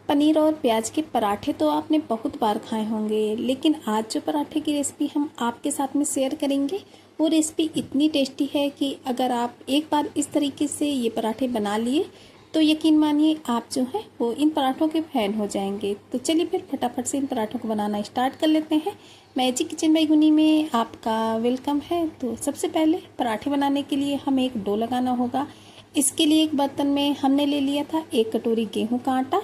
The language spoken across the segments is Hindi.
पनीर और प्याज के पराठे तो आपने बहुत बार खाए होंगे, लेकिन आज जो पराठे की रेसिपी हम आपके साथ में शेयर करेंगे वो रेसिपी इतनी टेस्टी है कि अगर आप एक बार इस तरीके से ये पराठे बना लिए तो यकीन मानिए आप जो है वो इन पराठों के फैन हो जाएंगे। तो चलिए फिर फटाफट से इन पराठों को बनाना स्टार्ट कर लेते हैं। मैजिक किचन बाई गुनी में आपका वेलकम है। तो सबसे पहले पराठे बनाने के लिए हमें एक डो लगाना होगा। इसके लिए एक बर्तन में हमने ले लिया था 1 कटोरी गेहूं का आटा,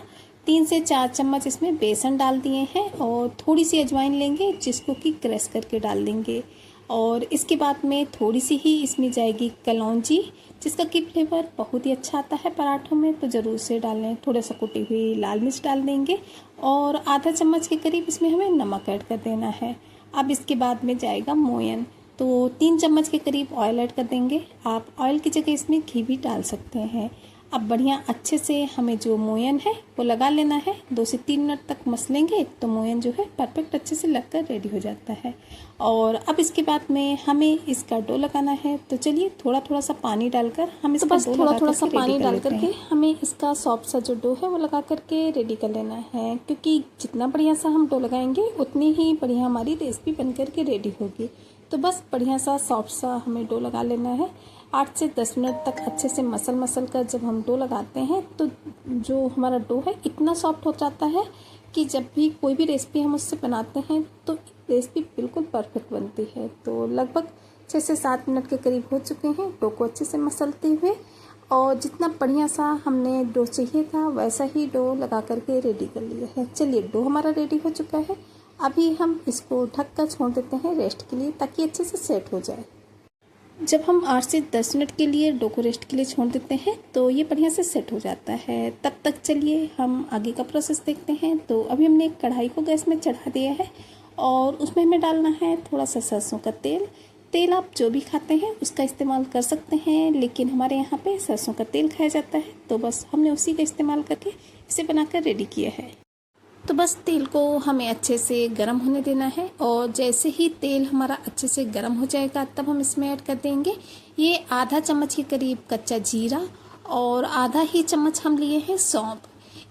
3 से 4 चम्मच इसमें बेसन डाल दिए हैं और थोड़ी सी अजवाइन लेंगे जिसको कि क्रश करके डाल देंगे। और इसके बाद में थोड़ी सी ही इसमें जाएगी कलौंजी, जिसका कि फ्लेवर बहुत ही अच्छा आता है पराठों में, तो ज़रूर से डालें। थोड़ा सा कुटी हुई लाल मिर्च डाल देंगे और आधा चम्मच के करीब इसमें हमें नमक ऐड कर देना है। अब इसके बाद में जाएगा मोयन, तो 3 चम्मच के करीब ऑयल ऐड कर देंगे। आप ऑयल की जगह इसमें घी भी डाल सकते हैं। अब बढ़िया अच्छे से हमें जो मोयन है वो लगा लेना है। 2 से 3 मिनट तक मसलेंगे तो मोयन जो है परफेक्ट अच्छे से लगकर रेडी हो जाता है। और अब इसके बाद में हमें इसका डो लगाना है। तो चलिए थोड़ा थोड़ा सा पानी डालकर हम इसका डो थोड़ा सा पानी डाल करके हमें इसका सॉफ्ट सा जो डो है वो लगा करके रेडी कर लेना है, क्योंकि जितना बढ़िया सा हम डो लगाएंगे उतनी ही बढ़िया हमारी रेसिपी बन करके रेडी होगी। तो बस बढ़िया सा सॉफ्ट सा हमें डो लगा लेना है। 8 से 10 मिनट तक अच्छे से मसल कर जब हम डो लगाते हैं तो जो हमारा डो है इतना सॉफ्ट हो जाता है कि जब भी कोई भी रेसिपी हम उससे बनाते हैं तो रेसिपी बिल्कुल परफेक्ट बनती है। तो लगभग 6 से 7 मिनट के करीब हो चुके हैं डो को अच्छे से मसलते हुए, और जितना बढ़िया सा हमने डो चाहिए था वैसा ही डो लगा करके रेडी कर लिया है। चलिए डो हमारा रेडी हो चुका है। अभी हम इसको ढक कर छोड़ देते हैं रेस्ट के लिए, ताकि अच्छे से सेट हो जाए। जब हम 8 से 10 मिनट के लिए डो को रेस्ट के लिए छोड़ देते हैं तो ये बढ़िया से सेट हो जाता है। तब तक चलिए हम आगे का प्रोसेस देखते हैं। तो अभी हमने एक कढ़ाई को गैस में चढ़ा दिया है और उसमें हमें डालना है थोड़ा सा सरसों का तेल। तेल आप जो भी खाते हैं उसका इस्तेमाल कर सकते हैं, लेकिन हमारे यहाँ पे सरसों का तेल खाया जाता है तो बस हमने उसी का इस्तेमाल करके इसे बनाकर रेडी किया है। तो बस तेल को हमें अच्छे से गर्म होने देना है, और जैसे ही तेल हमारा अच्छे से गर्म हो जाएगा तब हम इसमें ऐड कर देंगे ये आधा चम्मच के करीब कच्चा जीरा, और आधा ही चम्मच हम लिए हैं सौंफ।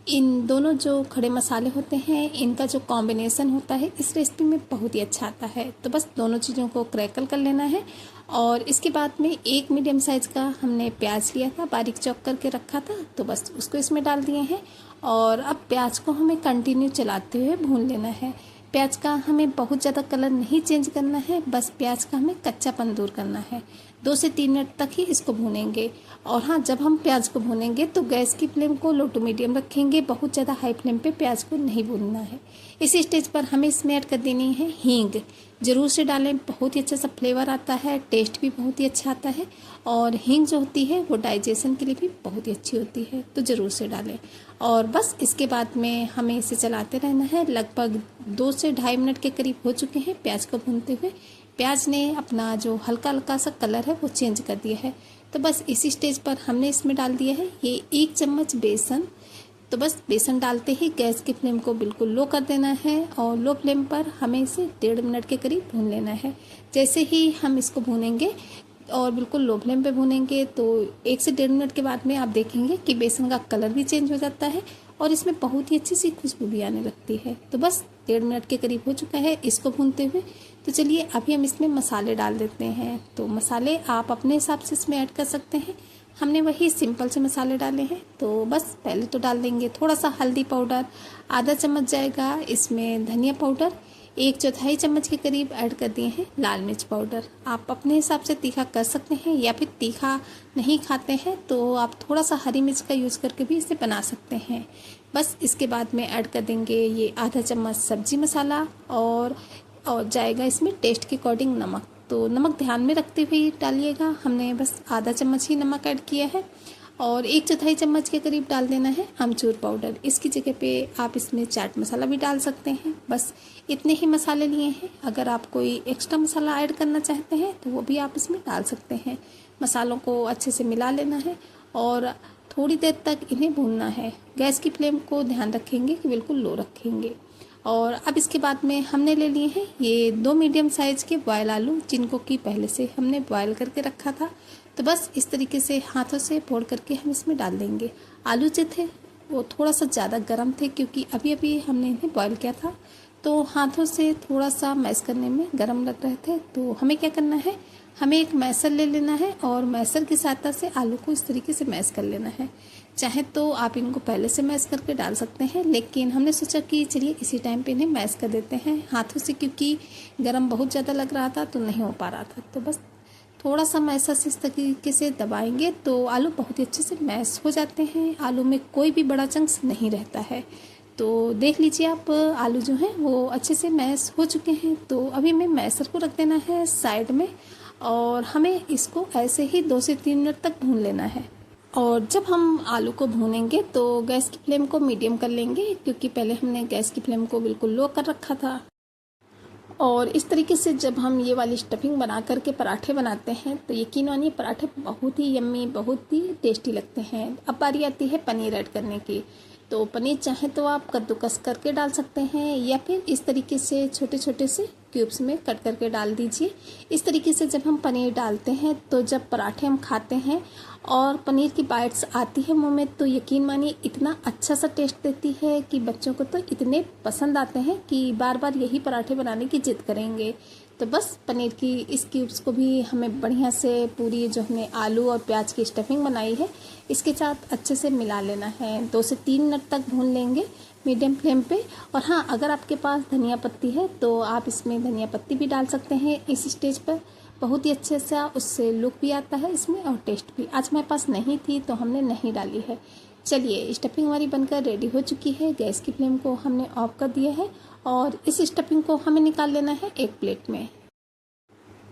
इन दोनों जो खड़े मसाले होते हैं इनका जो कॉम्बिनेशन होता है इस रेसिपी में बहुत ही अच्छा आता है। तो बस दोनों चीज़ों को क्रैकल कर लेना है। और इसके बाद में एक मीडियम साइज़ का हमने प्याज लिया था, बारीक चॉप करके रखा था, तो बस उसको इसमें डाल दिए हैं। और अब प्याज को हमें कंटिन्यू चलाते हुए भून लेना है। प्याज का हमें बहुत ज़्यादा कलर नहीं चेंज करना है, बस प्याज का हमें कच्चापन दूर करना है। 2 से 3 मिनट तक ही इसको भूनेंगे। और हाँ, जब हम प्याज को भूनेंगे तो गैस की फ्लेम को लो टू मीडियम रखेंगे, बहुत ज़्यादा हाई फ्लेम पे प्याज को नहीं भूनना है। इसी स्टेज पर हमें इसमें ऐड कर देनी है हींग। ज़रूर से डालें, बहुत ही अच्छा सा फ्लेवर आता है, टेस्ट भी बहुत ही अच्छा आता है। और हींग जो होती है वो डाइजेशन के लिए भी बहुत ही अच्छी होती है, तो ज़रूर से डालें। और बस इसके बाद में हमें इसे चलाते रहना है। लगभग 2 से ढाई मिनट के करीब हो चुके हैं प्याज को भूनते हुए। प्याज ने अपना जो हल्का हल्का सा कलर है वो चेंज कर दिया है। तो बस इसी स्टेज पर हमने इसमें डाल दिया है ये 1 चम्मच बेसन। तो बस बेसन डालते ही गैस की फ्लेम को बिल्कुल लो कर देना है, और लो फ्लेम पर हमें इसे 1.5 मिनट के करीब भून लेना है। जैसे ही हम इसको भूनेंगे और बिल्कुल लो फ्लेम पे भूनेंगे तो 1 से 1.5 मिनट के बाद में आप देखेंगे कि बेसन का कलर भी चेंज हो जाता है और इसमें बहुत ही अच्छी सी खुशबू भी आने लगती है। तो बस 1.5 मिनट के करीब हो चुका है इसको भूनते हुए। तो चलिए अभी हम इसमें मसाले डाल देते हैं। तो मसाले आप अपने हिसाब से इसमें ऐड कर सकते हैं। हमने वही सिंपल से मसाले डाले हैं। तो बस पहले तो डाल देंगे थोड़ा सा हल्दी पाउडर, आधा चम्मच जाएगा इसमें धनिया पाउडर, 1/4 चम्मच के करीब ऐड कर दिए हैं लाल मिर्च पाउडर। आप अपने हिसाब से तीखा कर सकते हैं, या फिर तीखा नहीं खाते हैं तो आप थोड़ा सा हरी मिर्च का यूज़ करके भी इसे बना सकते हैं। बस इसके बाद में ऐड कर देंगे ये आधा चम्मच सब्जी मसाला, और जाएगा इसमें टेस्ट के अकॉर्डिंग नमक। तो नमक ध्यान में रखते हुए डालिएगा, हमने बस आधा चम्मच ही नमक ऐड किया है। और 1/4 चम्मच के करीब डाल देना है अमचूर पाउडर। इसकी जगह पे आप इसमें चाट मसाला भी डाल सकते हैं। बस इतने ही मसाले लिए हैं। अगर आप कोई एक्स्ट्रा मसाला ऐड करना चाहते हैं तो वो भी आप इसमें डाल सकते हैं। मसालों को अच्छे से मिला लेना है और थोड़ी देर तक इन्हें भूनना है। गैस की फ्लेम को ध्यान रखेंगे कि बिल्कुल लो रखेंगे। और अब इसके बाद में हमने ले लिए हैं ये 2 मीडियम साइज़ के बॉयल आलू, जिनको कि पहले से हमने बॉयल करके रखा था। तो बस इस तरीके से हाथों से फोड़ करके हम इसमें डाल देंगे। आलू जो थे वो थोड़ा सा ज़्यादा गर्म थे, क्योंकि अभी अभी हमने इन्हें बॉईल किया था, तो हाथों से थोड़ा सा मैश करने में गर्म लग रहे थे। तो हमें क्या करना है, हमें एक मैशर ले लेना है और मैशर की सहायता से आलू को इस तरीके से मैश कर लेना है। चाहे तो आप इनको पहले से मैश करके डाल सकते हैं, लेकिन हमने सोचा कि चलिए इसी टाइम पे इन्हें मैश कर देते हैं हाथों से, क्योंकि गर्म बहुत ज़्यादा लग रहा था तो नहीं हो पा रहा था। तो बस थोड़ा सा मैशर से इस तरीके से दबाएंगे तो आलू बहुत ही अच्छे से मैश हो जाते हैं। आलू में कोई भी बड़ा चंक्स नहीं रहता है। तो देख लीजिए आप, आलू जो हैं वो अच्छे से मैश हो चुके हैं। तो अभी हमें मैशर को रख देना है साइड में और हमें इसको ऐसे ही 2 से 3 मिनट तक भून लेना है। और जब हम आलू को भूनेंगे तो गैस की फ्लेम को मीडियम कर लेंगे, क्योंकि पहले हमने गैस की फ्लेम को बिल्कुल लो कर रखा था। और इस तरीके से जब हम ये वाली स्टफिंग बना करके पराठे बनाते हैं तो यकीन मानिए पराठे बहुत ही यम्मी, बहुत ही टेस्टी लगते हैं। अब बारी आती है पनीर ऐड करने की। तो पनीर चाहे तो आप कद्दूकस करके डाल सकते हैं या फिर इस तरीके से छोटे छोटे से क्यूब्स में कट करके डाल दीजिए। इस तरीके से जब हम पनीर डालते हैं तो जब पराठे हम खाते हैं और पनीर की बाइट्स आती है मुंह में, तो यकीन मानिए इतना अच्छा सा टेस्ट देती है कि बच्चों को तो इतने पसंद आते हैं कि बार बार यही पराठे बनाने की जिद करेंगे। तो बस पनीर की इस क्यूब्स को भी हमें बढ़िया से पूरी जो हमने आलू और प्याज की स्टफिंग बनाई है इसके साथ अच्छे से मिला लेना है। 2 से 3 मिनट तक भून लेंगे मीडियम फ्लेम पे। और हाँ, अगर आपके पास धनिया पत्ती है तो आप इसमें धनिया पत्ती भी डाल सकते हैं इस स्टेज पर। बहुत ही अच्छे से उससे लुक भी आता है इसमें और टेस्ट भी। आज मेरे पास नहीं थी तो हमने नहीं डाली है। चलिए, स्टफिंग हमारी बनकर रेडी हो चुकी है। गैस की फ्लेम को हमने ऑफ कर दिया है और इस स्टफिंग को हमें निकाल लेना है एक प्लेट में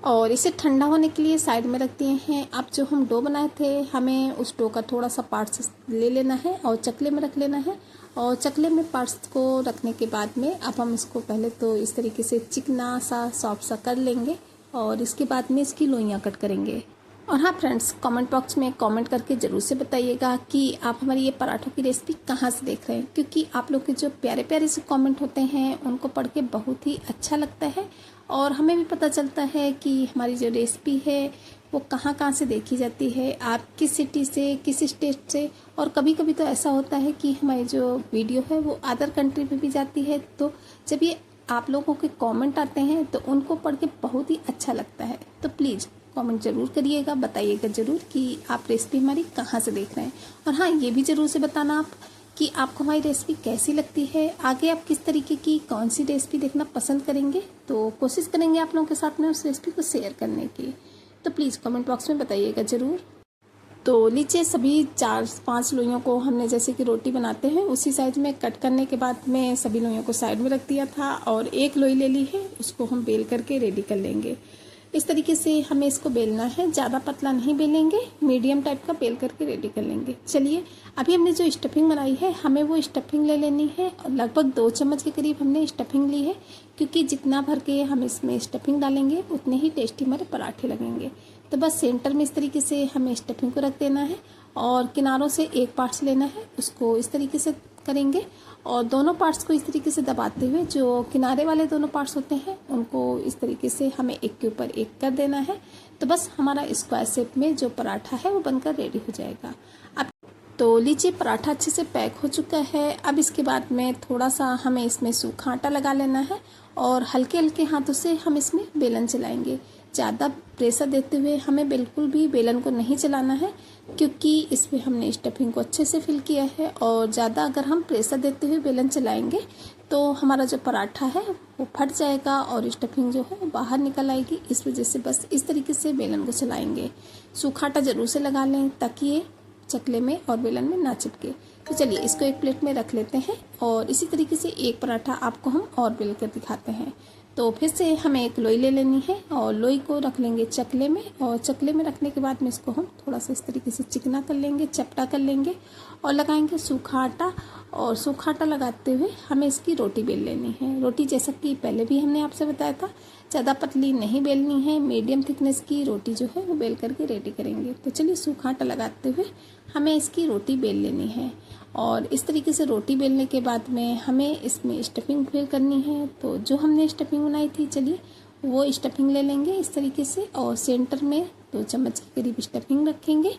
और इसे ठंडा होने के लिए साइड में रख दिए हैं। अब जो हम डो बनाए थे हमें उस डो का थोड़ा सा पार्ट्स ले लेना है और चकले में रख लेना है। और चकले में पार्ट्स को रखने के बाद में अब हम इसको पहले तो इस तरीके से चिकना सा सॉफ्ट सा कर लेंगे और इसके बाद में इसकी लोइयाँ कट करेंगे। और हाँ फ्रेंड्स, कमेंट बॉक्स में कमेंट करके ज़रूर से बताइएगा कि आप हमारी ये पराठों की रेसिपी कहाँ से देख रहे हैं, क्योंकि आप लोग के जो प्यारे प्यारे से कमेंट होते हैं उनको पढ़ के बहुत ही अच्छा लगता है और हमें भी पता चलता है कि हमारी जो रेसिपी है वो कहाँ कहाँ से देखी जाती है, आप किस सिटी से, किस स्टेट से। और कभी कभी तो ऐसा होता है कि हमारी जो वीडियो है वो अदर कंट्री में भी जाती है। तो जब ये आप लोगों के कमेंट आते हैं तो उनको पढ़ के बहुत ही अच्छा लगता है। तो प्लीज़ कमेंट ज़रूर करिएगा, बताइएगा ज़रूर कि आप रेसिपी हमारी कहाँ से देख रहे हैं। और हाँ, ये भी ज़रूर से बताना आप कि आपको हमारी रेसिपी कैसी लगती है, आगे आप किस तरीके की कौन सी रेसिपी देखना पसंद करेंगे। तो कोशिश करेंगे आप लोगों के साथ में उस रेसिपी को शेयर करने की। तो प्लीज़ कमेंट बॉक्स में बताइएगा ज़रूर। तो लीजिए, सभी 4-5 लोइयों को हमने जैसे कि रोटी बनाते हैं उसी साइज में कट करने के बाद में सभी लोइयों को साइड में रख दिया था और एक लोई ले ली है, उसको हम बेल करके रेडी कर लेंगे। इस तरीके से हमें इसको बेलना है, ज़्यादा पतला नहीं बेलेंगे, मीडियम टाइप का बेल करके रेडी कर लेंगे। चलिए, अभी हमने जो स्टफिंग बनाई है हमें वो स्टफिंग ले लेनी है और लगभग 2 चम्मच के करीब हमने स्टफिंग ली है, क्योंकि जितना भर के हम इसमें स्टफिंग डालेंगे उतने ही टेस्टी हमारे पराठे लगेंगे। तो बस सेंटर में इस तरीके से हमें स्टफिंग को रख देना है और किनारों से एक पार्ट्स लेना है, उसको इस तरीके से करेंगे और दोनों पार्ट्स को इस तरीके से दबाते हुए जो किनारे वाले दोनों पार्ट्स होते हैं उनको इस तरीके से हमें एक के ऊपर एक कर देना है। तो बस हमारा स्क्वायर शेप में जो पराठा है वो बनकर रेडी हो जाएगा। अब तो लीजिए, पराठा अच्छे से पैक हो चुका है। अब इसके बाद में थोड़ा सा हमें इसमें सूखा आटा लगा लेना है और हल्के हल्के हाथों से हम इसमें बेलन चलाएंगे। ज़्यादा प्रेशर देते हुए हमें बिल्कुल भी बेलन को नहीं चलाना है, क्योंकि इसमें हमने स्टफिंग को अच्छे से फिल किया है और ज़्यादा अगर हम प्रेशर देते हुए बेलन चलाएंगे तो हमारा जो पराठा है वो फट जाएगा और स्टफिंग जो है वो बाहर निकल आएगी। इस वजह से बस इस तरीके से बेलन को चलाएंगे। सूखा आटा ज़रूर से लगा लें ताकि ये चकले में और बेलन में ना चिपके। तो चलिए, इसको एक प्लेट में रख लेते हैं और इसी तरीके से एक पराठा आपको हम और बेल कर दिखाते हैं। तो फिर से हमें एक लोई ले लेनी है और लोई को रख लेंगे चकले में और चकले में रखने के बाद में इसको हम थोड़ा सा इस तरीके से चिकना कर लेंगे, चपटा कर लेंगे और लगाएंगे सूखा आटा। और सूखा आटा लगाते हुए हमें इसकी रोटी बेल लेनी है। रोटी जैसा कि पहले भी हमने आपसे बताया था, ज़्यादा पतली नहीं बेलनी है, मीडियम थिकनेस की रोटी जो है वो बेल करके रेडी करेंगे। तो चलिए, सूखा आटा लगाते हुए हमें इसकी रोटी बेल लेनी है और इस तरीके से रोटी बेलने के बाद में हमें इसमें स्टफिंग फिल करनी है। तो जो हमने स्टफिंग बनाई थी, चलिए वो स्टफिंग ले लेंगे इस तरीके से और सेंटर में 2 चम्मच के करीब स्टफिंग रखेंगे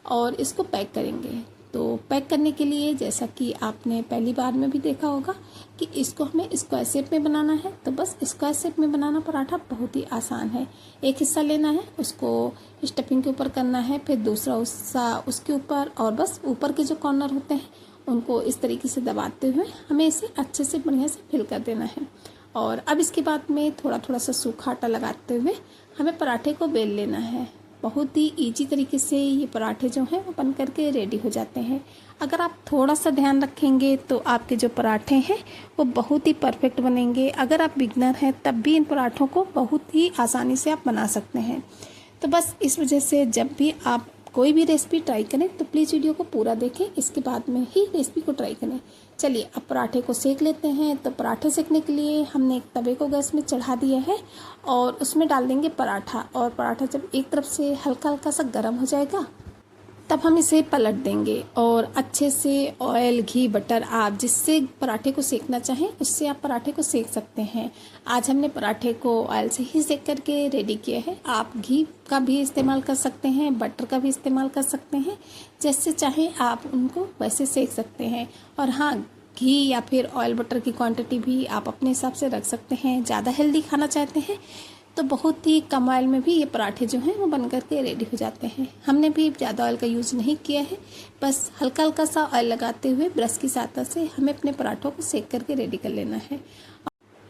और इसको पैक करेंगे। तो पैक करने के लिए जैसा कि आपने पहली बार में भी देखा होगा कि इसको हमें स्क्वायर शेप में बनाना है। तो बस स्क्वायर शेप में बनाना पराठा बहुत ही आसान है। एक हिस्सा लेना है, उसको स्टफिंग के ऊपर करना है, फिर दूसरा हिस्सा उसके ऊपर, और बस ऊपर के जो कॉर्नर होते हैं उनको इस तरीके से दबाते हुए हमें इसे अच्छे से बढ़िया से फिल कर देना है। और अब इसके बाद में थोड़ा थोड़ा सा सूखा आटा लगाते हुए हमें पराठे को बेल लेना है। बहुत ही इजी तरीके से ये पराठे जो हैं वो बन करके रेडी हो जाते हैं। अगर आप थोड़ा सा ध्यान रखेंगे तो आपके जो पराठे हैं वो बहुत ही परफेक्ट बनेंगे। अगर आप बिगनर हैं तब भी इन पराठों को बहुत ही आसानी से आप बना सकते हैं। तो बस इस वजह से जब भी आप कोई भी रेसिपी ट्राई करें तो प्लीज़ वीडियो को पूरा देखें, इसके बाद में ही रेसिपी को ट्राई करें। चलिए अब पराठे को सेक लेते हैं। तो पराठे सेकने के लिए हमने एक तवे को गैस में चढ़ा दिया है और उसमें डाल देंगे पराठा। और पराठा जब एक तरफ से हल्का हल्का सा गर्म हो जाएगा तब हम इसे पलट देंगे और अच्छे से ऑयल, घी, बटर, आप जिससे पराठे को सेकना चाहें उससे आप पराठे को सेक सकते हैं। आज हमने पराठे को ऑयल से ही सेक करके रेडी किया है। आप घी का भी इस्तेमाल कर सकते हैं, बटर का भी इस्तेमाल कर सकते हैं, जैसे चाहें आप उनको वैसे सेक सकते हैं। और हाँ, घी या फिर ऑयल बटर की क्वांटिटी भी आप अपने हिसाब से रख सकते हैं। ज़्यादा हेल्दी खाना चाहते हैं तो बहुत ही कम ऑयल में भी ये पराठे जो हैं वो बन करके रेडी हो जाते हैं। हमने भी ज़्यादा ऑयल का यूज़ नहीं किया है, बस हल्का हल्का सा ऑयल लगाते हुए ब्रश की सहायता से हमें अपने पराठों को सेक करके रेडी कर लेना है।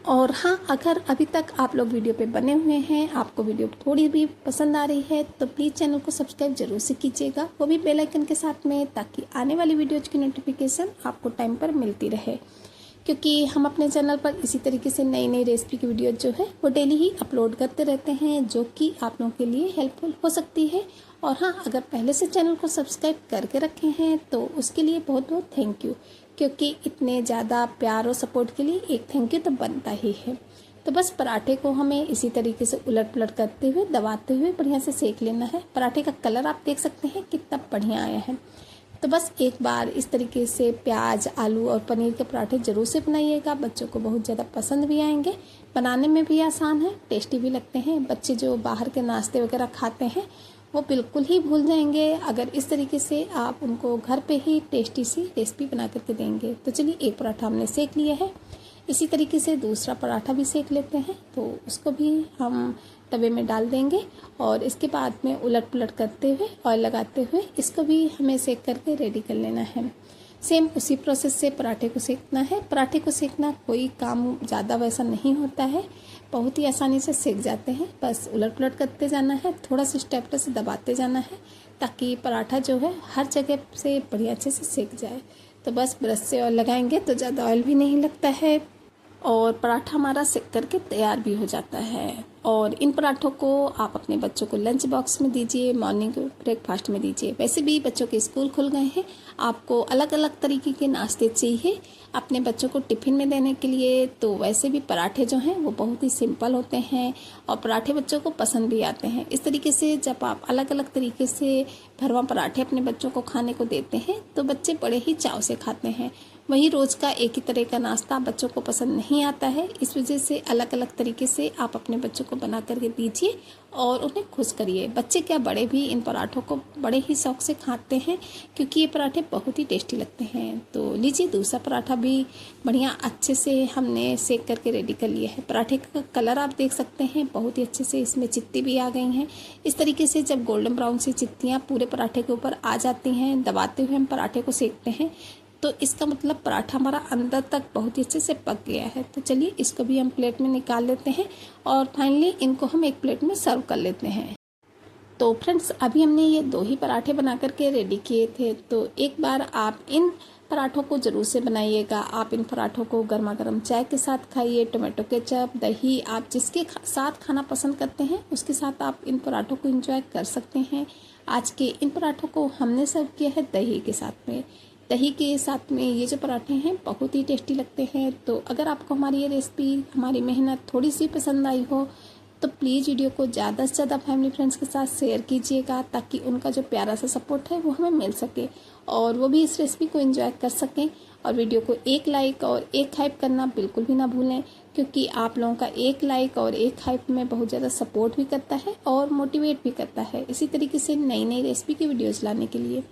और हाँ, अगर अभी तक आप लोग वीडियो पे बने हुए हैं, आपको वीडियो थोड़ी भी पसंद आ रही है तो प्लीज़ चैनल को सब्सक्राइब जरूर से कीजिएगा, वो भी बेल आइकन के साथ में, ताकि आने वाली वीडियोज़ की नोटिफिकेशन आपको टाइम पर मिलती रहे। क्योंकि हम अपने चैनल पर इसी तरीके से नई नई रेसिपी की वीडियो जो है वो डेली ही अपलोड करते रहते हैं, जो कि आप लोगों के लिए हेल्पफुल हो सकती है। और हाँ, अगर पहले से चैनल को सब्सक्राइब करके रखे हैं तो उसके लिए बहुत बहुत थैंक यू, क्योंकि इतने ज़्यादा प्यार और सपोर्ट के लिए एक थैंक यू तो बनता ही है। तो बस पराठे को हमें इसी तरीके से उलट पुलट करते हुए, दबाते हुए बढ़िया से सेक लेना है। पराठे का कलर आप देख सकते हैं कितना बढ़िया आया है। तो बस एक बार इस तरीके से प्याज, आलू और पनीर के पराठे ज़रूर से बनाइएगा, बच्चों को बहुत ज़्यादा पसंद भी आएंगे, बनाने में भी आसान है, टेस्टी भी लगते हैं। बच्चे जो बाहर के नाश्ते वगैरह खाते हैं वो बिल्कुल ही भूल जाएंगे अगर इस तरीके से आप उनको घर पे ही टेस्टी सी रेसिपी बना करके देंगे। तो चलिए, एक पराठा हमने सेक लिया है, इसी तरीके से दूसरा पराठा भी सेक लेते हैं। तो उसको भी हम तवे में डाल देंगे और इसके बाद में उलट पुलट करते हुए, ऑयल लगाते हुए इसको भी हमें सेक करके रेडी कर लेना है। सेम उसी प्रोसेस से पराठे को सेकना है। पराठे को सेकना कोई काम ज़्यादा वैसा नहीं होता है, बहुत ही आसानी से सेक जाते हैं। बस उलट पुलट करते जाना है, थोड़ा सा स्टेपलर से दबाते जाना है, ताकि पराठा जो है हर जगह से बढ़िया अच्छे से सेक जाए। तो बस ब्रश से ऑयल लगाएंगे तो ज़्यादा ऑयल भी नहीं लगता है और पराठा हमारा सेक करके तैयार भी हो जाता है। और इन पराठों को आप अपने बच्चों को लंच बॉक्स में दीजिए, मॉर्निंग ब्रेकफास्ट में दीजिए। वैसे भी बच्चों के स्कूल खुल गए हैं, आपको अलग अलग तरीके के नाश्ते चाहिए अपने बच्चों को टिफ़िन में देने के लिए, तो वैसे भी पराठे जो हैं वो बहुत ही सिंपल होते हैं और पराठे बच्चों को पसंद भी आते हैं। इस तरीके से जब आप अलग अलग तरीके से भरवा पराठे अपने बच्चों को खाने को देते हैं तो बच्चे बड़े ही चाव से खाते हैं। वहीं रोज़ का एक ही तरह का नाश्ता बच्चों को पसंद नहीं आता है, इस वजह से अलग अलग तरीके से आप अपने बच्चों को बना करके दीजिए और उन्हें खुश करिए। बच्चे क्या, बड़े भी इन पराठों को बड़े ही शौक से खाते हैं, क्योंकि ये पराठे बहुत ही टेस्टी लगते हैं। तो लीजिए, दूसरा पराठा भी बढ़िया अच्छे से हमने सेक करके रेडी कर लिया है। पराठे का कलर आप देख सकते हैं, बहुत ही अच्छे से इसमें चित्ती भी आ गई हैं। इस तरीके से जब गोल्डन ब्राउन सी चित्तियाँ पूरे पराठे के ऊपर आ जाती हैं, दबाते हुए हम पराठे को सेकते हैं, तो इसका मतलब पराठा हमारा अंदर तक बहुत ही अच्छे से पक गया है। तो चलिए, इसको भी हम प्लेट में निकाल लेते हैं और फाइनली इनको हम एक प्लेट में सर्व कर लेते हैं। तो फ्रेंड्स, अभी हमने ये 2 ही पराठे बना करके रेडी किए थे, तो एक बार आप इन पराठों को ज़रूर से बनाइएगा। आप इन पराठों को गर्मा गर्म चाय के साथ खाइए, टोमेटो केचप, दही, आप जिसके साथ खाना पसंद करते हैं उसके साथ आप इन पराठों को एंजॉय कर सकते हैं। आज के इन पराठों को हमने सर्व किया है दही के साथ में। दही के साथ में ये जो पराठे हैं बहुत ही टेस्टी लगते हैं। तो अगर आपको हमारी ये रेसिपी, हमारी मेहनत थोड़ी सी पसंद आई हो तो प्लीज़ वीडियो को ज़्यादा से ज़्यादा फैमिली फ्रेंड्स के साथ शेयर कीजिएगा, ताकि उनका जो प्यारा सा सपोर्ट है वो हमें मिल सके और वो भी इस रेसिपी को एंजॉय कर सकें। और वीडियो को एक लाइक और एक हाइप करना बिल्कुल भी ना भूलें, क्योंकि आप लोगों का एक लाइक और एक हाइप में बहुत ज़्यादा सपोर्ट भी करता है और मोटिवेट भी करता है इसी तरीके से नई नई रेसिपी की वीडियोज़ लाने के लिए।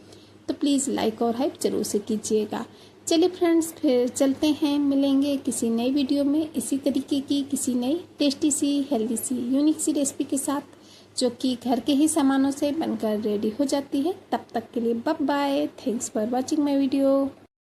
तो प्लीज़ लाइक और हाइप ज़रूर से कीजिएगा। चलिए फ्रेंड्स, फिर चलते हैं, मिलेंगे किसी नई वीडियो में इसी तरीके की किसी नई टेस्टी सी, हेल्दी सी, यूनिक सी रेसिपी के साथ, जो कि घर के ही सामानों से बनकर रेडी हो जाती है। तब तक के लिए bye bye. Thanks for watching my video.